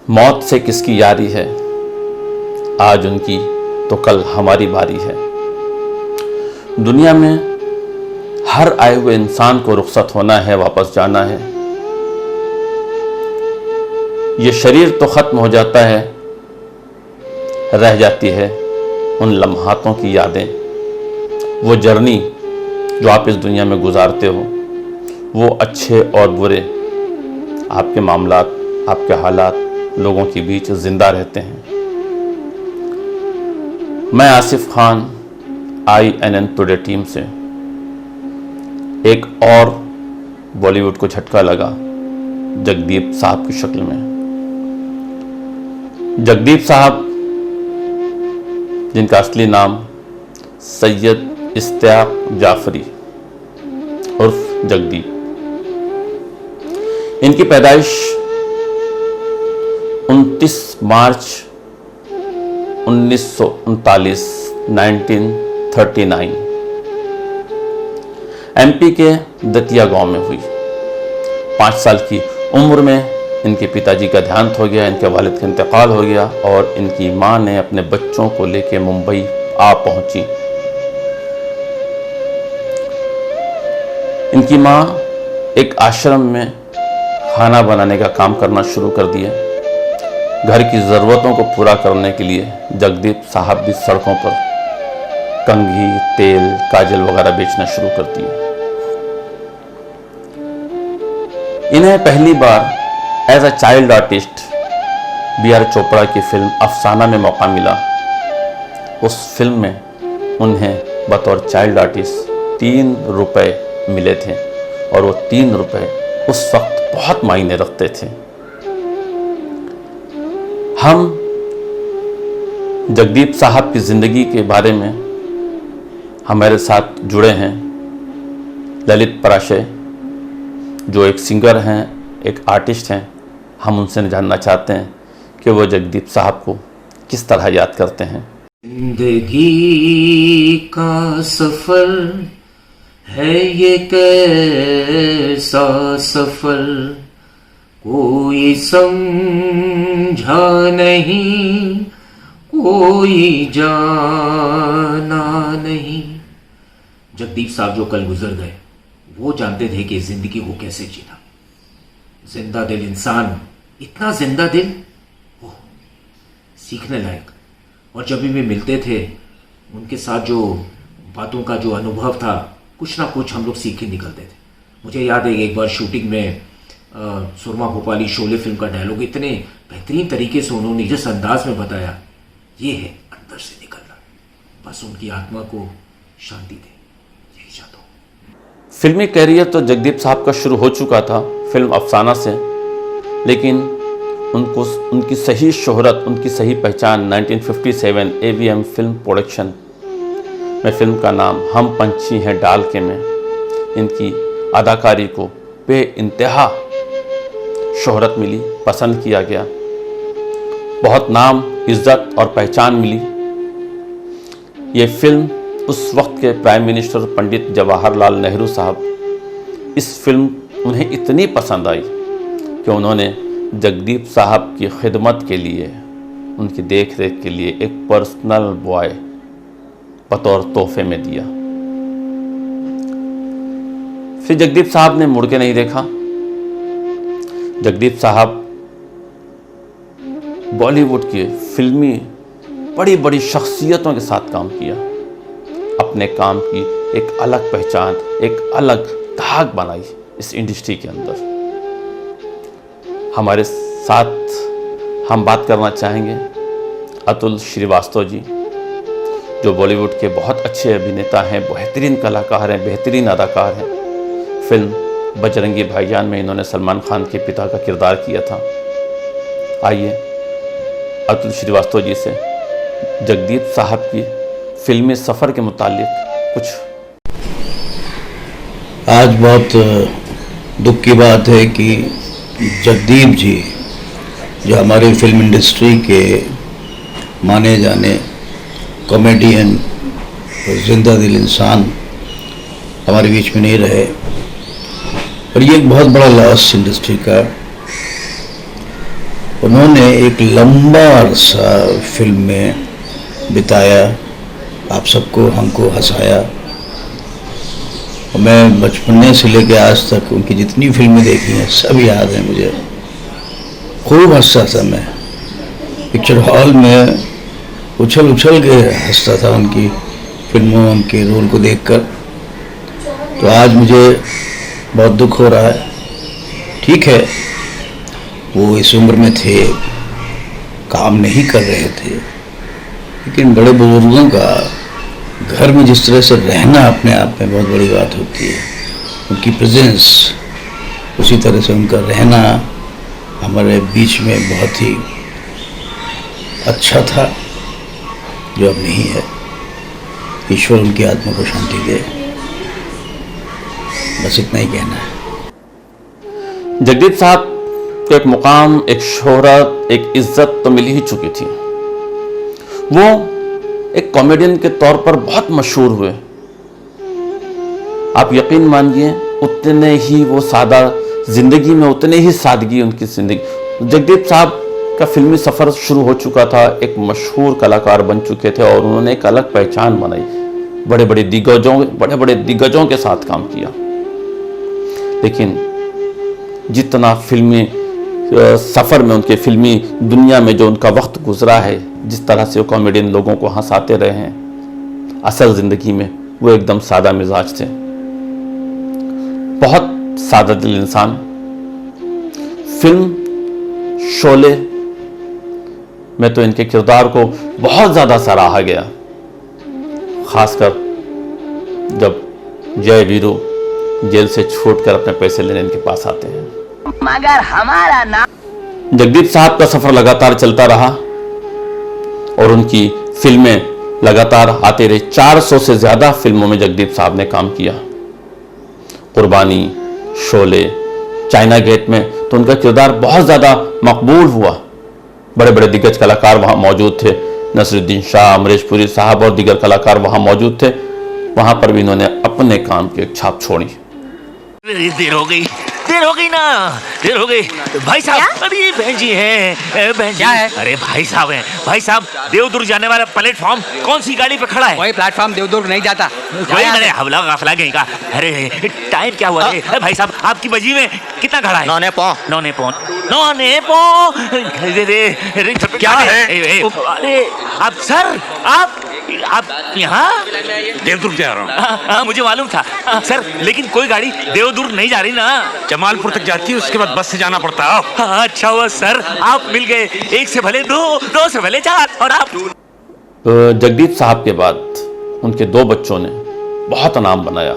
मौत से किसकी यारी है, आज उनकी तो कल हमारी बारी है। दुनिया में हर आए हुए इंसान को रुखसत होना है, वापस जाना है। ये शरीर तो ख़त्म हो जाता है, रह जाती है उन लम्हातों की यादें। वो जर्नी जो आप इस दुनिया में गुजारते हो, वो अच्छे और बुरे आपके मामलात, आपके हालात लोगों के बीच जिंदा रहते हैं। मैं Asif Khan INN today team से एक और बॉलीवुड को झटका लगा जगदीप साहब की शक्ल में। जगदीप साहब, जिनका असली नाम सैयद इश्तियाक जाफरी उर्फ जगदीप, इनकी पैदाइश 29 मार्च 1939 1939 MP के दतिया गांव में हुई। 5 साल की उम्र में इनके पिताजी का देहांत हो गया, इनके वालिद का इंतकाल हो गया और इनकी मां ने अपने बच्चों को लेकर मुंबई आ पहुंची। इनकी मां एक आश्रम में खाना बनाने का काम करना शुरू कर दिया। घर की ज़रूरतों को पूरा करने के लिए जगदीप साहब भी सड़कों पर कंघी, तेल, काजल वगैरह बेचना शुरू कर दिए। इन्हें पहली बार as a child artist BR Chopra की फिल्म अफसाना में मौका मिला। उस फिल्म में उन्हें बतौर चाइल्ड आर्टिस्ट 3 रुपए मिले थे और वो 3 रुपए उस वक्त बहुत मायने रखते थे। हम जगदीप साहब की ज़िंदगी के बारे में हमारे साथ जुड़े हैं ललित पराशय, जो एक सिंगर हैं, एक आर्टिस्ट हैं। हम उनसे जानना चाहते हैं कि वो जगदीप साहब को किस तरह याद करते हैं। जिंदगी का सफर है ये कैसा सफर, कोई समझा नहीं, कोई जाना नहीं। जगदीप साहब जो कल गुजर गए, वो जानते थे कि जिंदगी को कैसे जीना। जिंदा दिल इंसान, इतना जिंदा दिल, वो सीखने लायक। और जब भी मिलते थे उनके साथ, जो बातों का जो अनुभव था, कुछ ना कुछ हम लोग सीख के निकलते थे। मुझे याद है एक बार शूटिंग में सुरमा भोपाली शोले फिल्म का डायलॉग इतने बेहतरीन तरीके से उन्होंने जिस अंदाज में बताया, ये है अंदर से निकलना। बस उनकी आत्मा को शांति दे, यही चाहता हूँ। फिल्मी कैरियर तो जगदीप साहब का शुरू हो चुका था फिल्म अफसाना से, लेकिन उनको उनकी सही शोहरत, उनकी सही पहचान 1957 AVM फिल्म प्रोडक्शन में फिल्म का नाम हम पंछी हैं डाल के में इनकी अदाकारी को बेइंतहा शोहरत मिली, पसंद किया गया, बहुत नाम, इज्जत और पहचान मिली। ये फिल्म उस वक्त के प्राइम मिनिस्टर पंडित जवाहरलाल नेहरू साहब, इस फिल्म उन्हें इतनी पसंद आई कि उन्होंने जगदीप साहब की खिदमत के लिए, उनकी देख रेख के लिए एक पर्सनल बॉय बतौर तोहफे में दिया। फिर जगदीप साहब ने मुड़ के नहीं देखा। जगदीप साहब बॉलीवुड के फिल्मी बड़ी बड़ी शख्सियतों के साथ काम किया, अपने काम की एक अलग पहचान, एक अलग धाक बनाई इस इंडस्ट्री के अंदर। हमारे साथ हम बात करना चाहेंगे अतुल श्रीवास्तव जी, जो बॉलीवुड के बहुत अच्छे अभिनेता हैं, बेहतरीन कलाकार हैं, बेहतरीन अदाकार हैं। फिल्म बजरंगी भाईजान में इन्होंने सलमान खान के पिता का किरदार किया था। आइए अतुल श्रीवास्तव जी से जगदीप साहब की फिल्मी सफ़र के मुतालिक कुछ। आज बहुत दुख की बात है कि जगदीप जी, जो हमारी फिल्म इंडस्ट्री के माने जाने कॉमेडियन और जिंदा दिल इंसान, हमारे बीच में नहीं रहे। और ये एक बहुत बड़ा लॉस इंडस्ट्री का। उन्होंने एक लंबा अरसा फिल्म में बिताया, आप सबको हमको हंसाया। और मैं बचपने से लेकर आज तक उनकी जितनी फिल्में देखी हैं सब याद हैं मुझे। खूब हंसता था मैं, पिक्चर हॉल में उछल उछल के हंसता था उनकी फिल्मों, उनके रोल को देखकर। तो आज मुझे बहुत दुख हो रहा है। ठीक है, वो इस उम्र में थे, काम नहीं कर रहे थे, लेकिन बड़े बुजुर्गों का घर में जिस तरह से रहना अपने आप में बहुत बड़ी बात होती है। उनकी प्रेजेंस, उसी तरह से उनका रहना हमारे बीच में बहुत ही अच्छा था, जो अब नहीं है। ईश्वर उनकी आत्मा को शांति दे, बस इतना ही कहना है। जगदीप साहब को एक मुकाम, एक शोहरत, एक इज्जत तो मिल ही चुकी थी। वो एक कॉमेडियन के तौर पर बहुत मशहूर हुए। आप यकीन मानिए, उतने ही वो सादा जिंदगी में, उतने ही सादगी उनकी जिंदगी। जगदीप साहब का फिल्मी सफर शुरू हो चुका था, एक मशहूर कलाकार बन चुके थे और उन्होंने एक अलग पहचान बनाई। बड़े बड़े दिग्गजों के साथ काम किया। लेकिन जितना फिल्मी सफ़र में, उनके फिल्मी दुनिया में जो उनका वक्त गुजरा है, जिस तरह से वो कॉमेडियन लोगों को हंसाते रहे हैं, असल ज़िंदगी में वो एकदम सादा मिजाज थे, बहुत सादा दिल इंसान। फिल्म शोले में तो इनके किरदार को बहुत ज़्यादा सराहा गया, खासकर जब जय वीरू जेल से छूटकर अपने पैसे लेने इनके पास आते हैं। मगर हमारा नाम जगदीप साहब का सफर लगातार चलता रहा और उनकी फिल्में लगातार आते रही। 400 से ज्यादा फिल्मों में जगदीप साहब ने काम किया। कुर्बानी, शोले, चाइना गेट में तो उनका किरदार बहुत ज्यादा मकबूल हुआ। बड़े बड़े दिग्गज कलाकार वहां मौजूद थे, नसरुद्दीन शाह, अमरीश पुरी साहब और दीगर कलाकार वहां मौजूद थे। वहां पर भी इन्होंने अपने काम की एक छाप छोड़ी। देर हो गई ना, देर हो गई। भाई साहब, अरे बहन जी हैं, बहन जी। क्या है? अरे भाई साहब हैं, भाई साहब, देवदुर्ग जाने वाला प्लेटफॉर्म कौन सी गाड़ी पे खड़ा है? वही प्लेटफॉर्म देवदुर्ग नहीं जाता। वही मैंने हवला गाफला कहीं का। अरे टाइम क्या हुआ है? भाई साहब, आपकी बजी में कितना खड़ा है? नौने पौ। क्या है? अरे आप सर, आप यहाँ? देवदुर्ग जा रहा हूँ। हाँ, मुझे मालूम था सर, लेकिन कोई गाड़ी देवदुर्ग नहीं जा रही ना। जमालपुर तक जाती है, उसके बाद बस से जाना पड़ता है। हाँ, अच्छा हुआ सर, आप मिल गए। एक से भले दो, दो से भले चार। और आप? जगदीप साहब के बाद उनके 2 बच्चों ने बहुत नाम बनाया,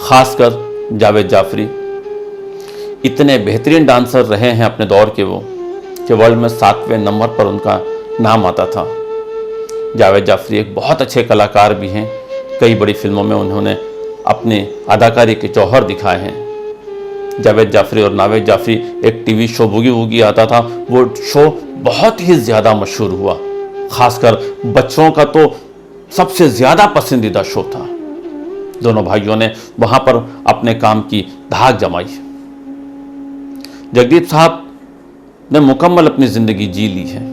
खासकर जावेद जाफरी। इतने बेहतरीन डांसर रहे हैं अपने दौर के वो, कि वर्ल्ड में 7वें नंबर पर उनका नाम आता था। जावेद जाफरी एक बहुत अच्छे कलाकार भी हैं। कई बड़ी फिल्मों में उन्होंने अपने अदाकारी के जौहर दिखाए हैं। जावेद जाफरी और नावेद जाफरी, एक टीवी शो बूगी वूगी आता था, वो शो बहुत ही ज़्यादा मशहूर हुआ। खासकर बच्चों का तो सबसे ज़्यादा पसंदीदा शो था। दोनों भाइयों ने वहाँ पर अपने काम की धाक जमाई। जगदीप साहब ने मुकम्मल अपनी ज़िंदगी जी ली है।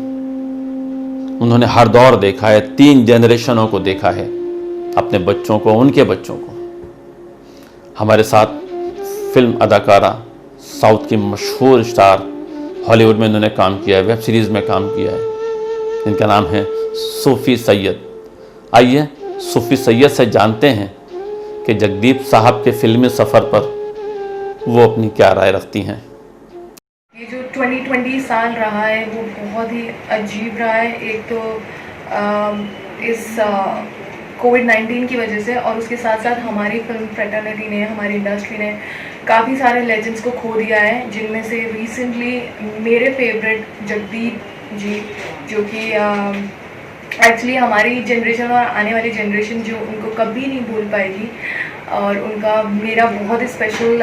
उन्होंने हर दौर देखा है, 3 जनरेशनों को देखा है, अपने बच्चों को, उनके बच्चों को। हमारे साथ फिल्म अदाकारा, साउथ की मशहूर स्टार, हॉलीवुड में उन्होंने काम किया है, वेब सीरीज़ में काम किया है, जिनका नाम है सूफ़ी सैयद। आइए सूफ़ी सैयद से जानते हैं कि जगदीप साहब के फिल्मी सफ़र पर वो अपनी क्या राय रखती हैं। ये जो 2020 साल रहा है वो बहुत ही अजीब रहा है। एक तो इस कोविड-19 की वजह से, और उसके साथ साथ हमारी फिल्म फ्रेटर्निटी ने, हमारी इंडस्ट्री ने काफ़ी सारे लेजेंड्स को खो दिया है, जिनमें से रिसेंटली मेरे फेवरेट जगदीप जी, जो कि एक्चुअली हमारी जनरेशन और आने वाली जनरेशन जो उनको कभी नहीं भूल पाएगी। और उनका मेरा बहुत ही स्पेशल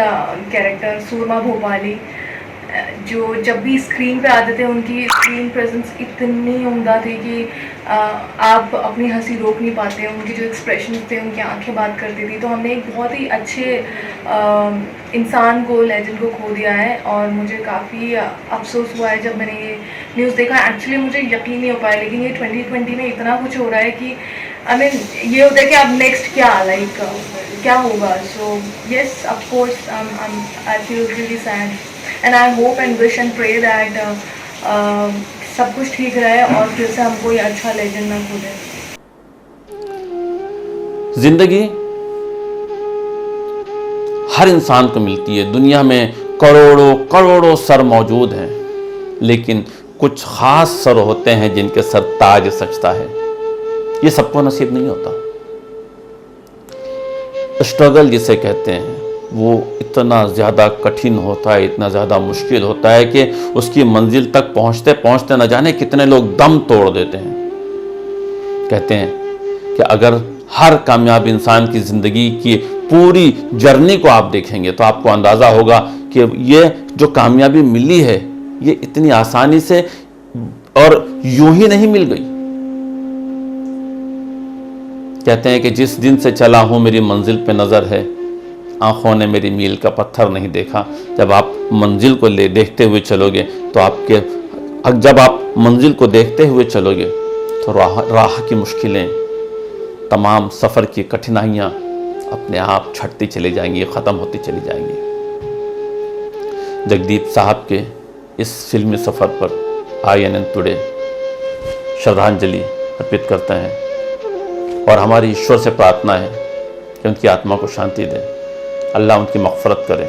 कैरेक्टर सूरमा भोपाली, जो जब भी स्क्रीन पे आते थे उनकी स्क्रीन प्रेजेंस इतनी उम्दा थी कि आप अपनी हंसी रोक नहीं पाते। उनके जो एक्सप्रेशन थे, उनकी आंखें बात करती थी। तो हमने एक बहुत ही अच्छे इंसान को, लेजेंड को खो दिया है और मुझे काफ़ी अफसोस हुआ है जब मैंने ये न्यूज़ देखा। एक्चुअली मुझे यकीन नहीं हो पाया, लेकिन ये 2020 में इतना कुछ हो रहा है कि ये होता है कि अब नेक्स्ट क्या होगा। So yes, of course I feel really sad and I hope and wish and pray that सब कुछ ठीक रहे और फिर से हमको ये अच्छा लेजेंड ना भूलें। जिंदगी हर इंसान को मिलती है। दुनिया में करोड़ों करोड़ों सर मौजूद हैं, लेकिन कुछ खास सर होते हैं जिनके सर ताज सजता है। ये सबको नसीब नहीं होता। स्ट्रगल जिसे कहते हैं वो इतना ज़्यादा कठिन होता है, इतना ज़्यादा मुश्किल होता है कि उसकी मंजिल तक पहुंचते पहुंचते न जाने कितने लोग दम तोड़ देते हैं। कहते हैं कि अगर हर कामयाब इंसान की ज़िंदगी की पूरी जर्नी को आप देखेंगे तो आपको अंदाज़ा होगा कि ये जो कामयाबी मिली है ये इतनी आसानी से और यूं ही नहीं मिल गई। कहते हैं कि जिस दिन से चला हूं मेरी मंजिल पे नज़र है, आंखों ने मेरी मील का पत्थर नहीं देखा। जब आप मंजिल को देखते हुए चलोगे तो जब आप मंजिल को देखते हुए चलोगे तो राह की मुश्किलें, तमाम सफ़र की कठिनाइयाँ अपने आप छटती चली जाएंगी, ख़त्म होती चली जाएंगी। जगदीप साहब के इस फिल्मी सफ़र पर INN टुडे श्रद्धांजलि अर्पित करते हैं और हमारी ईश्वर से प्रार्थना है कि उनकी आत्मा को शांति दे, अल्लाह उनकी मग़फ़रत करे।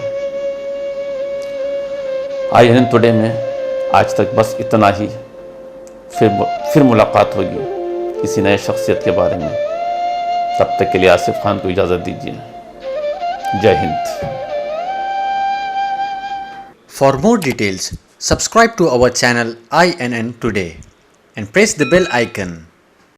INN टुडे में आज तक बस इतना ही। फिर मुलाकात होगी किसी नए शख्सियत के बारे में। तब तक के लिए आसिफ खान को इजाज़त दीजिए। जय Hind. For more details, subscribe to our channel INN Today and press the bell icon.